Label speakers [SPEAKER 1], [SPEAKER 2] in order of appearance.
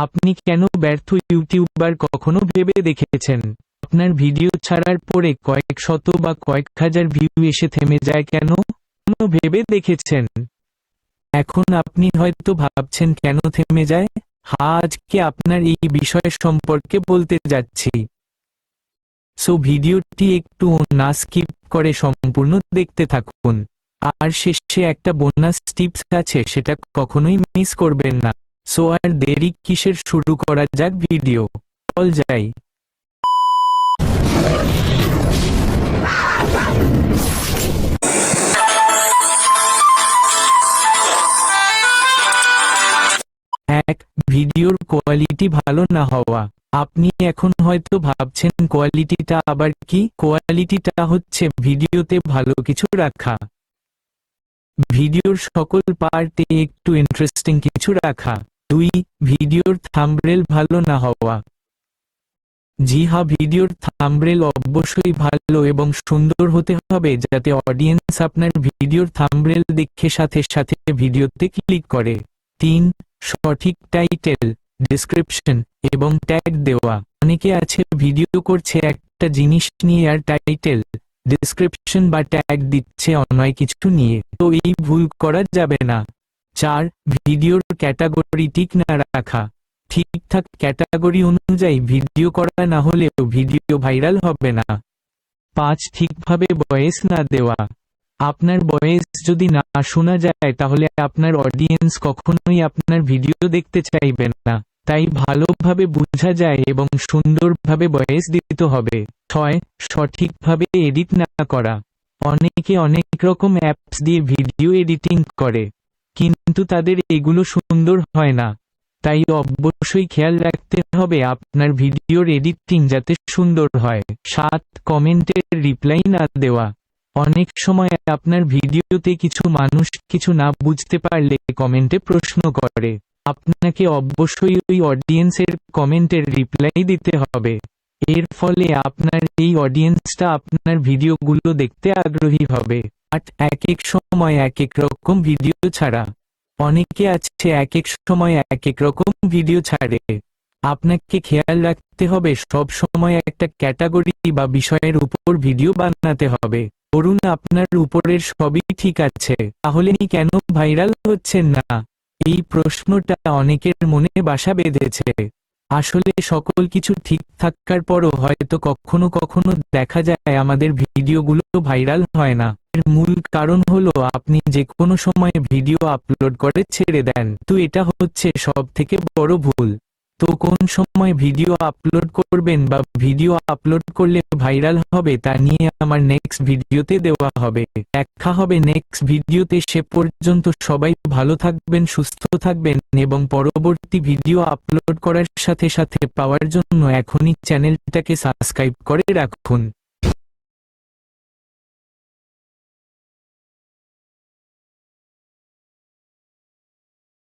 [SPEAKER 1] আপনি কেন ব্যর্থ ইউটিউবার কখনো ভেবে দেখেছেন আপনার ভিডিও ছাড়ার পরে কয়েক শত বা কয়েক হাজার ভিউ এসে থেমে যায় কেন? ভেবে দেখেছেন? এখন আপনি হয়তো ভাবছেন কেন থেমে যায়। আজকে আপনার এই বিষয় সম্পর্কে বলতে যাচ্ছি। সো ভিডিওটি একটু না স্কিপ করে সম্পূর্ণ দেখতে থাকুন। আর শেষে একটা বোনাস টিপস আছে, সেটা কখনোই মিস করবেন না। সো আর দেরি কিসের, শুরু করা যাক ভিডিও। চল যাই। এক, ভিডিওর কোয়ালিটি ভালো না হওয়া। আপনি এখন হয়তো ভাবছেন কোয়ালিটিটা আবার কি? কোয়ালিটিটা হচ্ছে ভিডিওতে ভালো কিছু রাখা, ভিডিওর সকল পার্টে একটু ইন্টারেস্টিং কিছু রাখা। 2, ভিডিওর থাম্বনেল ভালো না হওয়া। জি হ্যাঁ, ভিডিওর থাম্বনেল অবশ্যই ভালো এবং সুন্দর হতে হবে, যাতে অডিয়েন্স আপনার ভিডিওর থাম্বনেল দেখে সাথে সাথে ভিডিওতে ক্লিক করে। 3, সঠিক টাইটেল, ডেসক্রিপশন এবং ট্যাগ দেওয়া। অনেকে আছে ভিডিও করছে একটা জিনিস নিয়ে আর টাইটেল, ডেসক্রিপশন বা ট্যাগ দিচ্ছে অন্য কিছু নিয়ে, তো এই ভুল করা যাবে না। 4, ভিডিওর ক্যাটাগরি ঠিক না রাখা। ঠিকঠাক ক্যাটাগরি অনুযায়ী ভিডিও করা না হলেও ভিডিও ভাইরাল হবে না। 5, ঠিকভাবে ভয়েস না দেওয়া। আপনার ভয়েস যদি না শোনা যায় তাহলে আপনার অডিয়েন্স কখনোই আপনার ভিডিও দেখতে চাইবেন না, তাই ভালোভাবে বোঝা যায় এবং সুন্দরভাবে ভয়েস দিতে হবে। 6, সঠিকভাবে এডিট না করা। অনেকে অনেক রকম অ্যাপস দিয়ে ভিডিও এডিটিং করে, কিন্তু তাদের এগুলো সুন্দর হয় না, তাই অবশ্যই খেয়াল রাখতে হবে আপনার ভিডিওর এডিটিং যাতে সুন্দর হয়। 7, কমেন্টের রিপ্লাই না দেওয়া। অনেক সময় আপনার ভিডিওতে কিছু মানুষ কিছু না বুঝতে পারলে কমেন্টে প্রশ্ন করে, আপনাকে অবশ্যই ওই অডিয়েন্সের কমেন্টের রিপ্লাই দিতে হবে। এর ফলে আপনার এই অডিয়েন্সটা আপনার ভিডিওগুলো দেখতে আগ্রহী হবে। 8, এক এক সময় এক এক রকম ভিডিও ছাড়া। অনেকে আছে এক এক সময় এক এক রকম ভিডিও ছাড়ে। আপনাকে খেয়াল রাখতে হবে সব সময় একটা ক্যাটাগরি বা বিষয়ের উপর ভিডিও বানাতে হবে। ধরুন আপনার উপরের সবই ঠিক আছে, তাহলে কেন ভাইরাল হচ্ছেন না? এই প্রশ্নটা অনেকের মনে বাসা বেঁধেছে। আসলে সকল কিছু ঠিক থাকার পরও হয়তো কখনো কখনো দেখা যায় আমাদের ভিডিওগুলো ভাইরাল হয় না। এর মূল কারণ হলো আপনি যে কোনো সময় ভিডিও আপলোড করে ছেড়ে দেন, তো এটা হচ্ছে সবথেকে বড় ভুল। তো কোন সময় ভিডিও আপলোড করবেন বা ভিডিও আপলোড করলে ভাইরাল হবে তা নিয়ে আমার নেক্সট ভিডিওতে দেওয়া হবে, দেখা হবে নেক্সট ভিডিওতে। সে পর্যন্ত সবাই ভালো থাকবেন, সুস্থ থাকবেন এবং পরবর্তী ভিডিও আপলোড করার সাথে সাথে পাওয়ার জন্য এখনই চ্যানেলটাকে সাবস্ক্রাইব করে রাখুন।